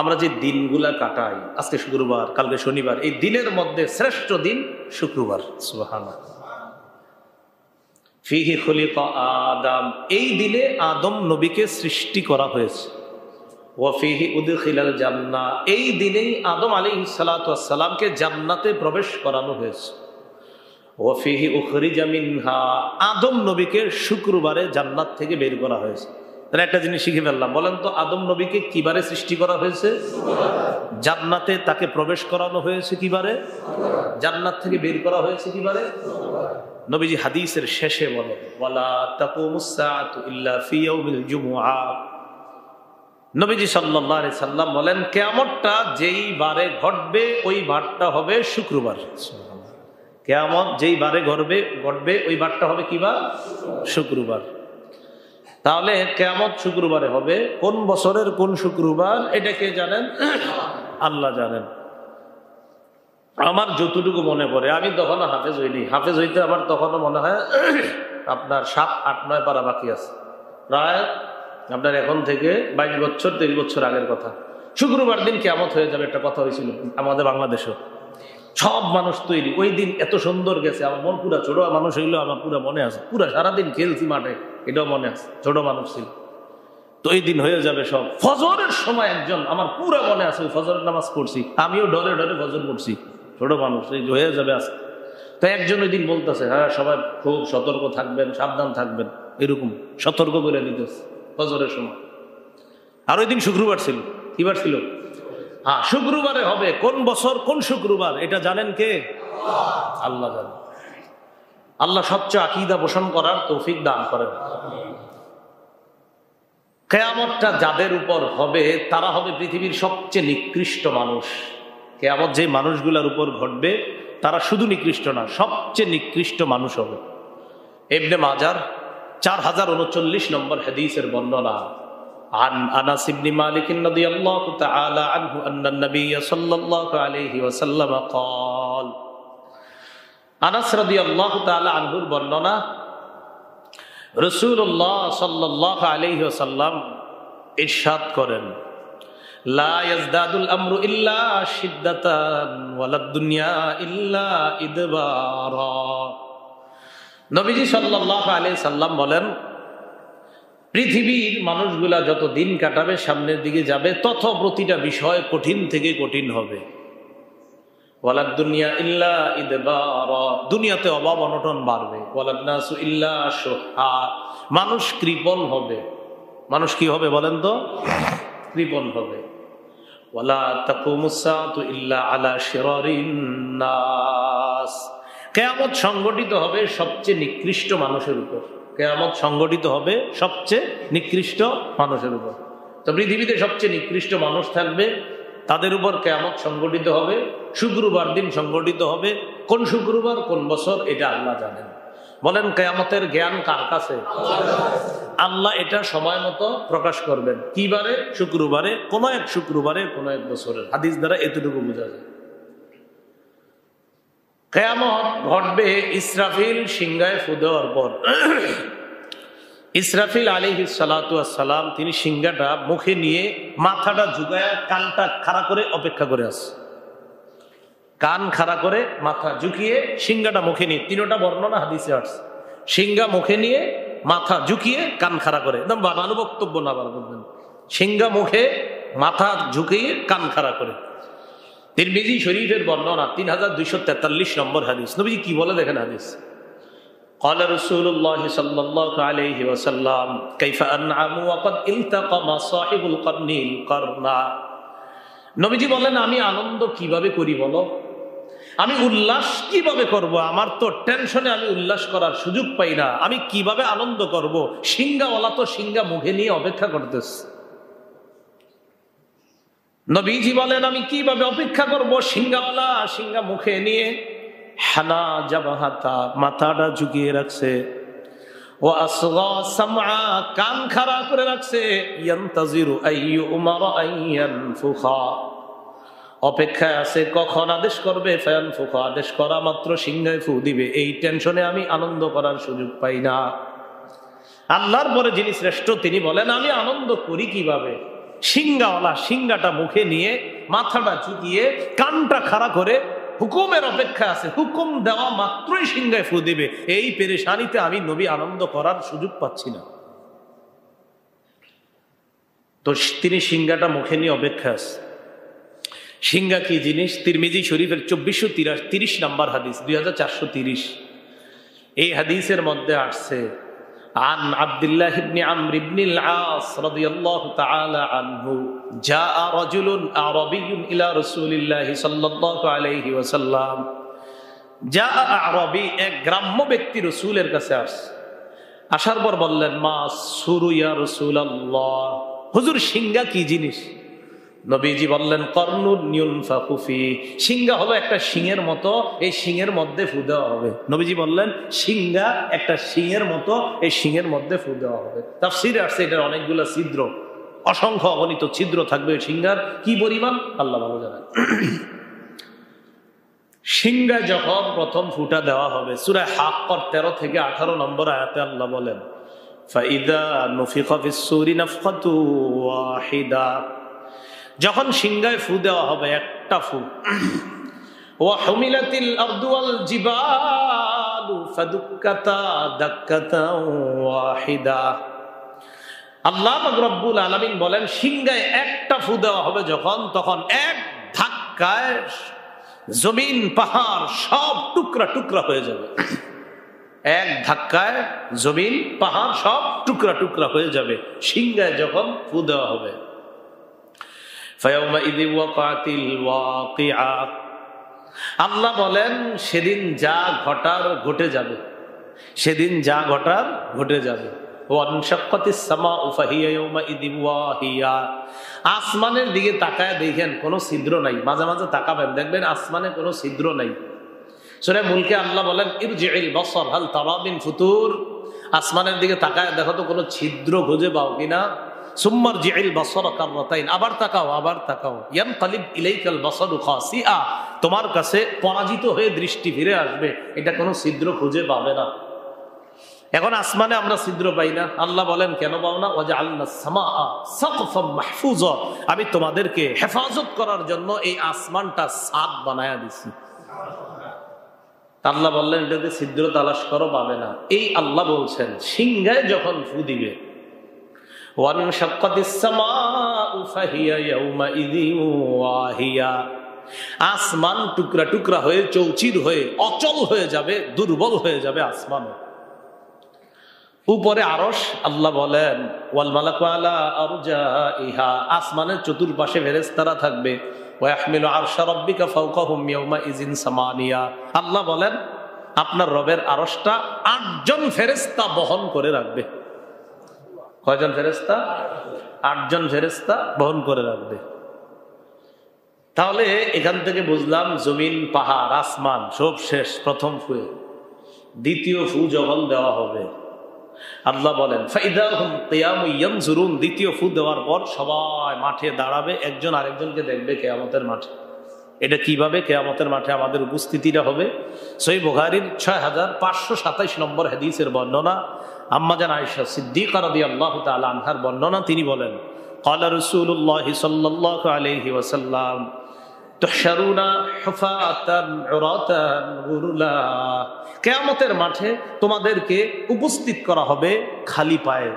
আমরা যে দিনগুলা কাটাই, আজকে শুক্রবার কালকে শনিবার, এই দিনের মধ্যে শ্রেষ্ঠ দিন শুক্রবার। সুবহানাল্লাহ। ফিহি খুলিকা আদম, এই দিনে আদম নবীকে সৃষ্টি করা হয়েছে। ওয়া ফিহি উদখিলাল জান্নাহ, এই দিনেই আদম আলাইহিস সালাতু ওয়াস সালামকে জান্নাতে প্রবেশ করানো হয়েছে। ওয়া ফিহি উখরিজা মিনহা, আদম নবীকে শুক্রবারে জান্নাত থেকে বের করা হয়েছে। তাহলে একটা জিনিস শিখে ফেললাম। বলেন তো আদম নবীকে কিবারে সৃষ্টি করা হয়েছে? জান্নাতে তাকে প্রবেশ করানো হয়েছে কিবারে? জান্নাত থেকে বের করা হয়েছে কিবারে? নবীজি হাদিসের শেষে বলেন ওয়ালা তাকুমুস সাআতু ইল্লা ফি ইয়াউমিল জুমআ, নবীজি সাল্লাল্লাহু আলাইহি সাল্লাম বলেন কিয়ামতটা যেই বারে ঘটবে ওই বারটা হবে শুক্রবার। কিয়ামত যেই বারে ঘটবে ওই বারটা হবে কি বার? শুক্রবার। তাহলে কিয়ামত শুক্রবারে হবে। কোন বছরের কোন শুক্রবার এটা কে জানেন? আল্লাহ জানেন। আমার যতটুকু মনে পড়ে, আমি তখনও হাফেজ হইনি, হাফেজ হইতে আমার তখনও মনে হয় আপনার 7-8-9 পারা বাকি আছে, প্রায় আপনার এখন থেকে 22 বছর 23 বছর আগের কথা। শুক্রবার দিন কিয়ামত হয়ে যাবে একটা কথা হয়েছিল আমাদের বাংলাদেশেও। সব মানুষ তৈরি, ওই দিন এত সুন্দর গেছে, আমার মন পুরা ছোট মানুষ হইলেও আমার পুরা মনে আছে, পুরা সারাদিন খেলছি মাঠে, এটাও মনে আছে, ছোট মানুষ ছিল। তো এই দিন হয়ে যাবে সব। ফজরের সময় একজন, আমার পুরা মনে আছে, ফজরের নামাজ পড়ছি, আমিও ডরে ডরে ফজর পড়ছি, ছোট মানুষ, এই হয়ে যাবে আজকে। তাই একজন ওই দিন বলতেছে হ্যাঁ সবাই খুব সতর্ক থাকবেন, সাবধান থাকবেন, এরকম সতর্ক করে দিতেছে ফজরের সময়। আর ওই দিন শুক্রবার ছিল। কি বার ছিল? হ্যাঁ শুক্রবারে হবে। কোন বছর কোন শুক্রবার এটা জানেন কে? আল্লাহ জানেন। আল্লাহ সবচেয়ে আকীদা পোষণ করার তৌফিক দান করেন। কিয়ামতটা যাদের উপর হবে তারা হবে পৃথিবীর সবচেয়ে নিকৃষ্ট মানুষ। কিয়ামত যে মানুষগুলোর উপর ঘটবে তারা শুধু নিকৃষ্ট না, সবচেয়ে নিকৃষ্ট মানুষ হবে। ইবনে মাজার 4039 নম্বর হাদিসের বর্ণনা عن أنس بن مالك رضي الله تعالى عنه أن النبي صلى الله عليه وسلم قال আনাস রাদিয়াল্লাহু তাআলা আনহুর বর্ণনা রাসূলুল্লাহ সাল্লাল্লাহু আলাইহি ওয়াসাল্লাম ইরশাদ করেন, লা ইয়াজদাদুল আমরু ইল্লা শিদ্দাতান ওয়ালাদ দুনিয়া ইল্লা ইদবারা। নবীজি সাল্লাল্লাহু আলাইহি সাল্লাম বলেন, পৃথিবীর মানুষগুলা যত দিন কাটাবে, সামনের দিকে যাবে, তত প্রতিটা বিষয় কঠিন থেকে কঠিন হবে। ওয়ালাদ দুনিয়া ইল্লা ইদবারা, দুনিয়াতে অভাব অনটন বাড়বে। ওয়ালাদ নাসু ইল্লা শুহা, মানুষ কৃপণ হবে। মানুষ কি হবে বলেন তো? কৃপণ হবে। ওয়ালা তাকুমুস সাআতু ইল্লা আলা শিরারিন নাস, কিয়ামত সংগঠিত হবে সবচেয়ে নিকৃষ্ট মানুষের উপর। কিয়ামত সংগঠিত হবে সবচেয়ে নিকৃষ্ট মানুষের উপর। তো পৃথিবীতে সবচেয়ে নিকৃষ্ট মানুষ থাকবে, তাদের উপর কিয়ামত সংগঠিত হবে। শুক্রবার দিন সংগঠিত হবে। কোন শুক্রবার, কোন বছর, এটা আল্লাহ জানেন। বলেন, কিয়ামতের জ্ঞান কার কাছে? আল্লাহ এটা সময় মতো প্রকাশ করবেন। কি বারে? শুক্রবারে, কোন এক শুক্রবারে, কোন এক বছরের। হাদিস দ্বারা এতটুকু বোঝা যায়। কিয়ামত ঘটবে ইসরাফিল সিংহায় ফু দেওয়ার পর। ইসরাফিল আলাইহিস সালাতু ওয়াস সালাম, তিনি সিংহাটা মুখে নিয়ে মাথাটা ঝুঁকায় কানটা খাড়া করে অপেক্ষা করে আছে। কান খাড়া করে মাথা ঝুঁকিয়ে সিংহাটা মুখে নিয়ে, তিনটা বর্ণনা হাদিসে আসছে। সিংহা মুখে নিয়ে মাথা ঝুঁকিয়ে কান খাড়া করে, একদম বানানো বক্তব্য না আবার বলবেন। সিংহা মুখে মাথা ঝুঁকিয়ে কান খাড়া করে। তিরমিজি শরীফের বর্ণনা 3243 নম্বর হাদিস। নবীজি কি বলে দেখেন হাদিস। قال رسول الله صلى الله عليه وسلم كيف انعم وقد التقم صاحب القرن القرن। নবীজি বলেন, আমি আনন্দ কিভাবে করি বলো, আমি উল্লাস কিভাবে করব? আমার তো টেনশনে আমি উল্লাস করার সুযোগ পাই না। আমি কিভাবে আনন্দ করব? সিংহাওয়ালা তো সিংহা মুখে নিয়ে অপেক্ষা করতেছে। নবীজি বলেন, আমি কিভাবে অপেক্ষা করব? সিংহাওয়ালা সিংহা মুখে নিয়ে হানা জাবাহাতা, মাথাটা ঝুঁকিয়ে রাখছে। ও আসগা সামআ, কান খাড়া করে রাখছে। ইয়ান্তাজিরু আইয়ু উমারা আইয়ানফুখা, অপেক্ষায় আছে কখন আদেশ করবে। ফায়ানফুখা, আদেশ করা মাত্র সিংহায় ফু দিবে। এই টেনশনে আমি আনন্দ করার সুযোগ পাই না। আল্লাহর পরে যিনি শ্রেষ্ঠ, তিনি বলেন, আমি আনন্দ করি কিভাবে? সিংহাওয়ালা সিংহাটা মুখে নিয়ে মাথাটা ঝুঁকিয়ে কানটা খাড়া করে হুকুমের অপেক্ষা আছে। হুকুম দেওয়া মাত্রই সিংহায় ফু দিবে। এই পেরেশানিতে আমি নবী আনন্দ করার সুযোগ পাচ্ছি না। তো তিনি সিংহাটা মুখে নিয়ে অপেক্ষা আছে। সিংহা কি জিনিস? তিরমিজি শরীফের 2430 নম্বর হাদিস, 2430। এই হাদিসের মধ্যে আসছে, عن عبد الله بن عمرو بن العاص رضي الله تعالى عنه جاء رجل أعرابي إلى رسول الله صلى الله عليه وسلم। جاء أعرابي, এক গ্রাম্য ব্যক্তি রাসূলের কাছে আসে। আসার পর বললেন, মা সুরু ইয়া রাসূলুল্লাহ, হুজুর সিংহা কি জিনিস? নবীজি বললেন, কর্নুন ইউনফাখু ফি, সিংহা হলো একটা শিংয়ের মতো, এই শিংয়ের মধ্যে ফু দেওয়া হবে। নবীজি বললেন, সিংহা একটা শিংয়ের মতো, এই শিংয়ের মধ্যে ফু দেওয়া হবে। তাফসীরে আসছে এটার অনেকগুলো ছিদ্র, অসংখ্য অগণিত ছিদ্র থাকবে। সিংহার কি পরিমাণ আল্লাহ ভালো জানেন। সিংহা যখন প্রথম ফুটা দেওয়া হবে, সূরা হাক্কর 13 থেকে 18 নম্বর আয়াতে আল্লাহ বলেন, ফাইদা নুফিখা ফিস সূরি নাফখাতু ওয়াহিদা, যখন সিংহায় ফু দেওয়া হবে একটা ফু। ওয়া হুমিলাতিল আরদু ওয়াল জিবালু ফাদুক্কাতা দাক্কাতাও ওয়াহিদা। আল্লাহ পাক রব্বুল আলামিন বলেন, সিংহায় একটা ফু দেওয়া হবে যখন, তখন এক ধাক্কায় জমিন পাহাড় সব টুকরা টুকরা হয়ে যাবে। এক ধাক্কায় জমিন পাহাড় সব টুকরা টুকরা হয়ে যাবে সিংহায় যখন ফু দেওয়া হবে। আল্লাহ বলেন, সেদিন যা ঘটার ঘটে যাবে, সেদিন যা ঘটার ঘটে যাবে। আসমানের দিকে তাকায় দেখেন কোনো ছিদ্র নাই। মাঝে মাঝে তাকাবেন, দেখবেন আসমানে কোনো ছিদ্র নাই। সূরা মুলকে আল্লাহ বলেন, ইরজি'ল বাসার হাল তারা মিন ফুতুর, আসমানের দিকে তাকায় দেখো তো কোনো ছিদ্র খুঁজে পাও কিনা। সুম্মার জি'ল বাসারা কাররাতাইন, আবার তাকাও, আবার তাকাও। ইয়ানকালিব ইলাইকাল বাসারু খাসিআ, তোমার কাছে পরাজিত হয়ে দৃষ্টি ফিরে আসবে, এটা কোনো ছিদ্র খুঁজে পাবে না। এখন আসমানে আমরা ছিদ্র পাই না, আল্লাহ বলেন কেন পাও না? ওয়াজআলনাস সামাআ সাকফাম মাহফুজা, আমি তোমাদেরকে হেফাজত করার জন্য এই আসমানটা ছাদ বানায়া দিছি। আল্লাহ বললেন এটাতে ছিদ্র তালাশ করো, পাবে না। এই আল্লাহ বলছেন সিংহায় যখন ফু দিবে, ওয়ানশাক্কাতিস সামাউ ফাহিয়া ইয়াউমাইযিন ওয়াহিয়া, আসমান টুকরা টুকরা হয়ে চৌচির হয়ে অচল হয়ে যাবে, দুর্বল হয়ে যাবে আসমান। উপরে আরশ, আল্লাহ বলেন ওয়াল মালাকু আলা আরজাইহা, আসমানের চতুর্পাশে ফেরেশতারা থাকবে। ওয়া ইয়াহমিলু আরশা রাব্বিকা ফাওকাহুম ইয়াউমাইযিন সামানিয়া, আল্লাহ বলেন আপনার রবের আরশটা 8 জন ফেরেশতা বহন করে রাখবে। কয়জন ফেরেশতা? 8 জন ফেরেশতা বহন করে রাখবে। তাহলে এখান থেকে বুঝলাম জমিন, পাহাড়, আসমান সব শেষ প্রথম ফুয়ে। দ্বিতীয় ফু যখন দেওয়া হবে, আল্লাহ বলেন ফাইদাহুম কিয়ামুন ইয়ানজুরুন, দ্বিতীয় ফু দেওয়ার পর সবাই মাঠে দাঁড়াবে, একজন আরেকজনকে দেখবে কিয়ামতের মাঠে। এটা কিভাবে কিয়ামতের মাঠে আমাদের উপস্থিতিটা হবে? সহিহ বুখারীর 6527 নম্বর হাদিসের বর্ণনা, আম্মাজান আয়েশা সিদ্দিকা রাদিয়াল্লাহু তাআলা আনহার বর্ণনা। তিনি বলেন ক্বালা রাসূলুল্লাহ সাল্লাল্লাহু আলাইহি ওয়াসাল্লাম তুহশারুনা হুফাতান উরাতান গুরুলা, কিয়ামতের মাঠে তোমাদেরকে উপস্থিত করা হবে খালি পায়ে,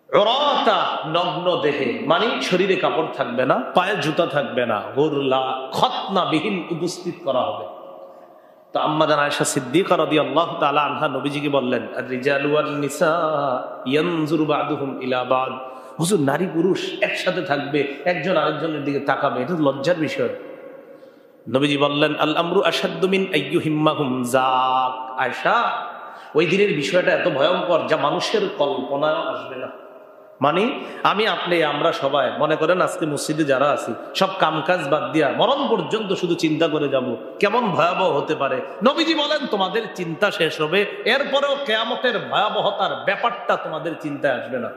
উরাতা নগ্ন দেহে, মানে শরীরে কাপড় থাকবে না, পায়ে জুতা থাকবে না, গুরুলা খতনাবিহীন উপস্থিত করা হবে। তো আম্মা জান আয়েশা সিদ্দিকা রাদিয়াল্লাহু তাআলা আনহা নবীজিকে বললেন আর-রিজালু ওয়ান-নিসা ইয়ানজুরু বা'দুহুম ইলা বা'দ, হুজুর নারী পুরুষ একসাথে থাকবে, একজন আরেকজনের দিকে তাকাবে, এটা লজ্জার বিষয়। নবীজি বললেন আল আমরু আশাদ্দু মিন আইয়ুহিম্মাহুম যাক, আয়েশা ওই দিনের বিষয়টা এত ভয়ঙ্কর যা মানুষের কল্পনায় আসবে না। মানে আমি আপনি আমরা সবাই মনে করেন আজকে মসজিদে যারা আছি সব কামকাজ বাদ দিয়া মরণ পর্যন্ত শুধু চিন্তা করে যাব কেমন ভয়াবহ হতে পারে। নবীজি বলেন তোমাদের চিন্তা শেষ হবে, এরপরেও কিয়ামতের ভয়াবহতার ব্যাপারটা তোমাদের চিন্তায় আসবে না।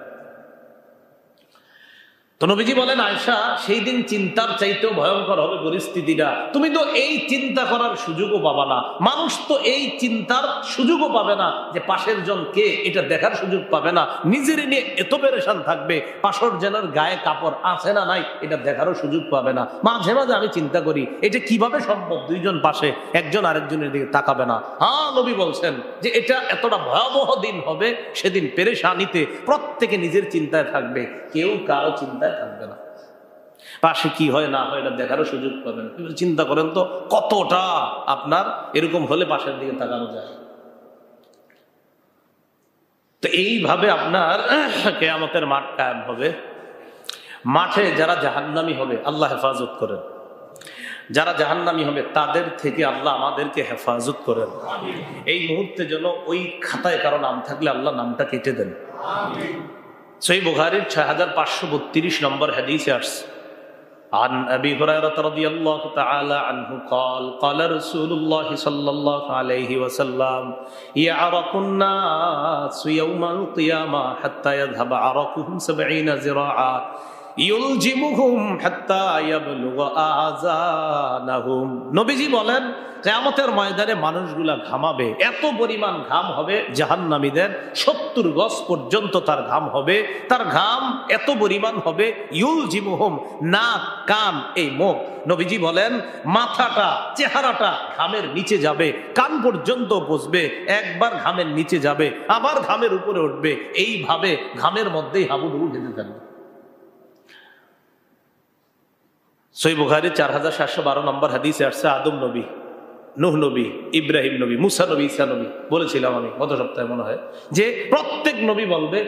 তো নবীজি বলেন আয়েশা সেই দিন চিন্তার চাইতেও ভয়ঙ্কর হবে পরিস্থিতিটা, তুমি তো এই চিন্তা করার সুযোগও পাবা না, মানুষ তো এই চিন্তার সুযোগও পাবে না যে পাশের জন কে, এটা দেখার সুযোগ পাবে না, নিজের নিয়ে এত পেরেশান থাকবে পাশের জনের গায়ে কাপড় আছে না নাই এটা দেখারও সুযোগ পাবে না। মাঝে মাঝে আমি চিন্তা করি এটা কিভাবে সম্ভব, দুইজন পাশে একজন আরেকজনের দিকে তাকাবে না। হ্যাঁ, নবী বলছেন যে এটা এতটা ভয়াবহ দিন হবে, সেদিন পেরেশানিতে প্রত্যেকে নিজের চিন্তায় থাকবে, কেউ কারো চিন্তায় থাকবে না, পাশে কি হয় না হয় এটা দেখারও সুযোগ পাবেন। চিন্তা করেন তো কতটা আপনার এরকম হলে পাশের দিকে তাকানো যায়। তো এইভাবে আপনার কিয়ামতের মাঠ কায়েম হবে। মাঠে যারা জাহান্নামী হবে আল্লাহ হেফাজত করেন, যারা জাহান্নামী হবে তাদের থেকে আল্লাহ আমাদেরকে হেফাজত করেন। এই মুহূর্তে যেন ওই খাতায় কারো নাম থাকলে আল্লাহ নামটা কেটে দেন। সহিহ বুখারীর 6532 নম্বর হাদিসে আসছে عن أبي هريرة رضي الله تعالى عنه قال قال رسول الله صلى الله عليه وسلم يعرق الناس يوم القيامة حتى يذهب عرقهم 70 ذراعا يلجمهم حتى يبلغ آذانهم। নবীজি বলেন কিয়ামতের ময়দানে মানুষগুলা ঘামাবে, এত পরিমাণ ঘাম হবে জাহান্নামীদের 70 গজ পর্যন্ত তার ঘাম হবে, তার ঘাম এত পরিমাণ হবে ইউলজিমুহুম, নাক কান এই মুখ, নবীজি বলেন মাথাটা চেহারাটা ঘামের নিচে যাবে, কান পর্যন্ত পৌঁছবে, একবার ঘামের নিচে যাবে আবার ঘামের উপরে উঠবে, এইভাবে ঘামের মধ্যেই হাবুডুবু খেতে থাকবে। সহিহ বুখারী 4712 নম্বর হাদিসে আসছে আদম নবী, নূহ নবী, ইব্রাহিম নবী, মুসা নবী, ঈসা নবী, বলেছিলাম আমি গত সপ্তাহে মনে হয়, যে প্রত্যেক নবী বলবে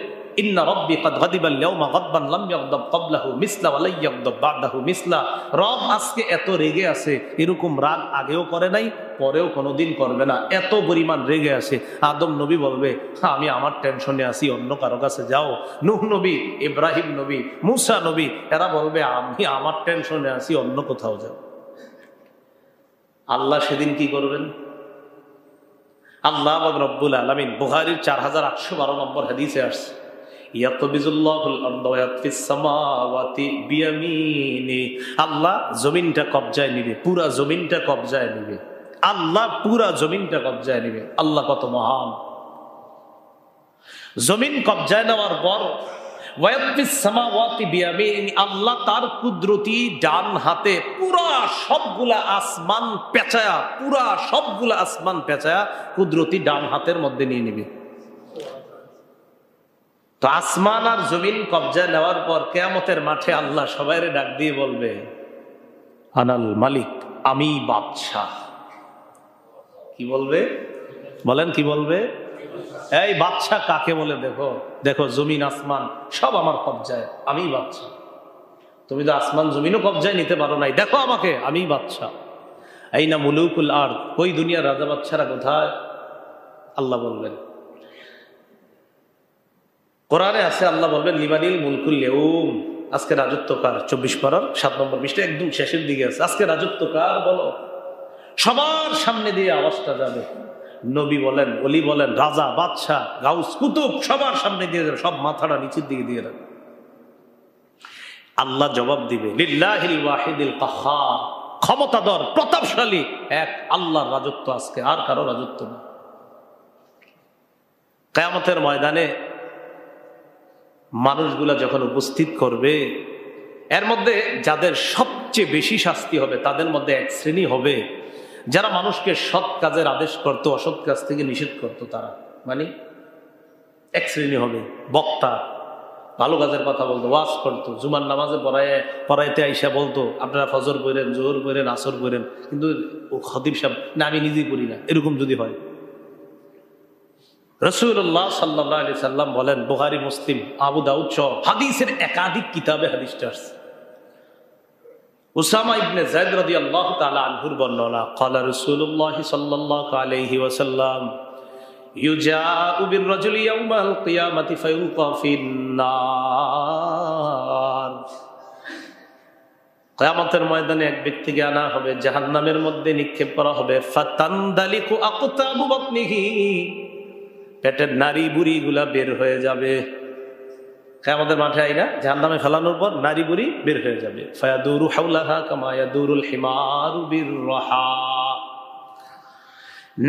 ইন্না রাব্বি কাদ গাদিবাল ইয়াওমা গাদবান লাম ইয়াগদাব ক্বাবলাহু মিসলা ওয়া লা ইয়াগদাব বা'দাহু মিসলা, রব আজকে এত রেগে আছে এরকম রাগ আগেও করে নাই পরেও কোনোদিন করবে না, এত পরিমাণ রেগে আছে। আদম নবী বলবে আমি আমার টেনশনে আছি, অন্য কারো কাছে যাও। নূহ নবী, ইব্রাহিম নবী, মুসা নবী এরা বলবে আমি আমার টেনশনে আছি, অন্য কোথাও যাও। আল্লাহ সেদিন কি করবেন? আল্লাহ রব্বুল আলামিন বুখারীর 4812 নম্বর হাদিসে আসছে আল্লাহ জমিনটা কবজায় নিবে, পুরা জমিনটা কবজায় নিবে, আল্লাহ পুরা জমিনটা কবজায় নিবে। আল্লাহ কত মহান! জমিন কবজায় নেওয়ার পর আল্লাহ তার কুদরতি ডান হাতে পুরা সবগুলা আসমান পেঁচায়া কুদরতি ডান হাতের মধ্যে নিয়ে নিবে। তো আসমান আর জমিন কবজায় নেওয়ার পর কিয়ামতের মাঠে আল্লাহ সবাইরে ডাক দিয়ে বলবে, আনাল মালিক, আমি বাদশাহ। কি বলবে? বলেন কি বলবে? এই বাদশাহ কাকে বলে? দেখো দেখো, জমিন আসমান সব আমার কবজায়, আমি বাদশাহ। তুমি তো আসমান জমিনও কবজায় নিতে পারো নাই, দেখো আমাকে, আমি বাদশাহ। এই না মুলুকুল আরদ, ওই দুনিয়ার রাজা বাদশারা কোথায়? আল্লাহ বলবেন। কোরআনে আছে, আল্লাহ বলবেন লিমানিল মুলকুল ইয়াউম, আজকে রাজত্ব কার? 24 পারার 7 নম্বর পৃষ্ঠা একদম শেষের দিকে আছে, আজকে রাজত্ব কার বলো। সবার সামনে দিয়ে আওয়াজটা যাবে। নবী বলেন, ওলি বলেন, রাজা বাদশাহ গাউস কুতুব সবার সামনে দিয়ে যাবে, সব মাথাটা নিচের দিকে দিয়ে রাখবে। আল্লাহ জবাব দিবে, লিল্লাহিল ওয়াহিদিল কাহ্হার, ক্ষমতাধর প্রতাপশালী এক আল্লাহর রাজত্ব আজকে, আর কারো রাজত্ব না। কিয়ামতের ময়দানে মানুষগুলা যখন উপস্থিত করবে, এর মধ্যে যাদের সবচেয়ে বেশি শাস্তি হবে তাদের মধ্যে এক শ্রেণী হবে যারা মানুষকে সৎ কাজের আদেশ করত, অসৎ কাজ থেকে নিষেধ করত। তারা মানে এক শ্রেণী হবে বক্তা, ভালো কাজের কথা বলতো, ওয়াজ করতো, জুমার নামাজে পড়াইতে আইসা বলতো আপনারা ফজর করেন, জোহর করেন, আসর করেন, কিন্তু ও খতিব সাহেব না, আমি নিজেই করি না, এরকম যদি হয়। রাসূলুল্লাহ সাল্লাল্লাহু আলাইহি সাল্লাম বলেন, বুখারী, মুসলিম, আবু দাউদ সহ হাদিসের একাধিক কিতাবে হাদিসটা আসছে। উসামা ইবনে যায়েদ রাদিয়াল্লাহু তাআলা আনহুর বর্ণনা, ক্বালা রাসূলুল্লাহ সাল্লাল্লাহু আলাইহি ওয়াসাল্লাম, ইউজাউ বির-রাজুলি ইয়াউমাল কিয়ামাতি ফায়ুলকা ফিন-নার। কিয়ামতের ময়দানে এক ব্যক্তিকে আনা হবে, জাহান্নামের মধ্যে নিক্ষেপ করা হবে। ফাতানদালিকু আকতাবু বাতনিহি, পেটের নারী বুড়ি গুলা বের হয়ে যাবে। কিয়ামতের মাঠে আইনা জাহান্নামে ফেলানোর পর নারী বুড়ি বের হয়ে যাবে। ফায়াদুরু হাওলাহা কামা ইয়াদুরুল হিমারু বির-রাহা,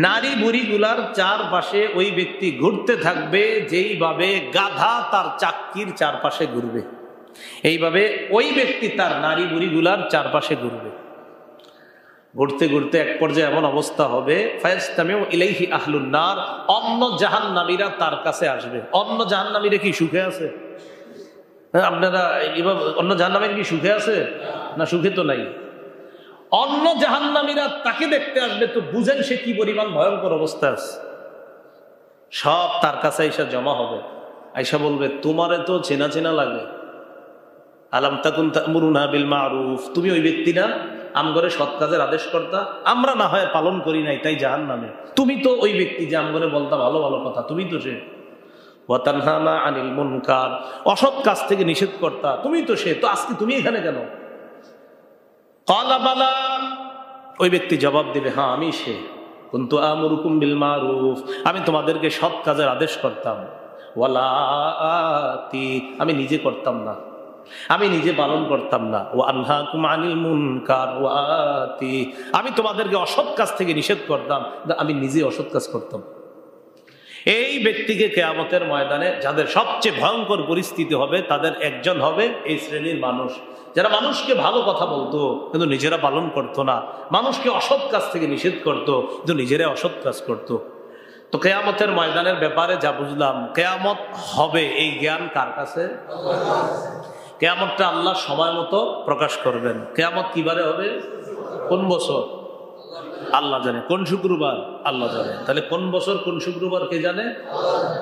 নারী বুড়ি গুলার চারপাশে ওই ব্যক্তি ঘুরতে থাকবে যেইভাবে গাধা তার চাক্কির চারপাশে ঘুরবে, এইভাবে ওই ব্যক্তি তার নারী বুড়ি গুলার চারপাশে ঘুরবে। ঘুরতে ঘুরতে এক পর্যায়ে এমন অবস্থা হবে, ফায়াস্তামিউ ইলাইহি আহলুন নার, অন্য জাহান্নামীরা তার কাছে আসবে। অন্য জাহান্নামীরা কি সুখে আছে? আপনারা অন্য জাহান্নামীরা কি সুখে আছে? না, সুখে তো নাই। অন্য জাহান্নামীরা তাকে দেখতে আসবে, তো বুঝেন সে কি পরিমাণ ভয়ঙ্কর অবস্থা আছে। সব তার কাছে আইসা জমা হবে, আইসা বলবে, তোমারে তো চেনা চেনা লাগে। আলাম তাকুন তা'মুরুনা বিল মা'রুফ, তুমি ওই ব্যক্তি না আমগরে সৎ কাজের আদেশ করতা, আমরা না হয় পালন করি নাই তাই জাহান্নামে। তুমি তো ওই ব্যক্তি যে আমগরে বলতা ভালো ভালো কথা, তুমি তো সে। ওয়া তানহানা আনিল মুনকার, অসৎ কাজ থেকে নিষেধ করতা, তুমি তো সে। তো আজকে তুমি এখানে কেন? ক্বালা বালা, ওই ব্যক্তি জবাব দিবে, হ্যাঁ আমি সে। কুনতু আমুরুকুম বিল মা'রুফ, আমি তোমাদেরকে সৎ কাজের আদেশ করতাম। ওয়ালা আতি, আমি নিজে করতাম না, আমি নিজে পালন করতাম না। ওয়া আনহাকুম আনিল মুনকার ওয়া আতি, আমি তোমাদেরকে অসৎ কাজ থেকে নিষেধ করতাম, আমি নিজে অসৎ কাজ করতাম। এই ব্যক্তিকে কিয়ামতের ময়দানে যাদের সবচেয়ে ভয়ঙ্কর পরিস্থিতি হবে তাদের একজন হবে এই শ্রেণীর মানুষ, যারা মানুষকে ভালো কথা বলতো কিন্তু নিজেরা পালন করতো না, মানুষকে অসৎ কাজ থেকে নিষেধ করতো কিন্তু নিজেরা অসৎ কাজ করতো। তো কিয়ামতের ময়দানের ব্যাপারে যা বুঝলাম, কিয়ামত হবে এই জ্ঞান কার কাছে? কিয়ামতটা আল্লাহ সময় মতো প্রকাশ করবেন। কিয়ামত কিবারে হবে? কোন বছর? আল্লাহ জানে। কোন শুক্রবার? আল্লাহ জানে। তাহলে কোন বছর কোন শুক্রবার কে জানে?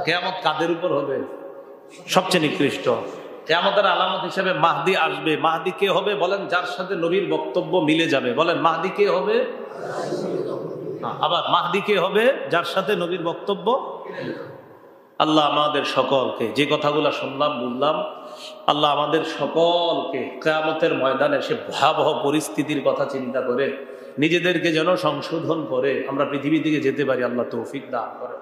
কিয়ামত কাদের উপর হবে? সবচেয়ে নিকৃষ্ট। কিয়ামতের আলামত হিসেবে মাহদি আসবে। মাহদি কে হবে? বলেন, যার সাথে নবীর বক্তব্য মিলে যাবে। বলেন, মাহদি কে হবে? আবার মাহদি কে হবে? যার সাথে নবীর বক্তব্য। আল্লাহ আমাদের সকলকে, যে কথাগুলো শুনলাম বুঝলাম, আল্লাহ আমাদের সকলকে কিয়ামতের ময়দানে সে ভয়াবহ পরিস্থিতির কথা চিন্তা করে নিজেদেরকে যেন সংশোধন করে আমরা পৃথিবী থেকে যেতে পারি। আল্লাহ তৌফিক দান করেন।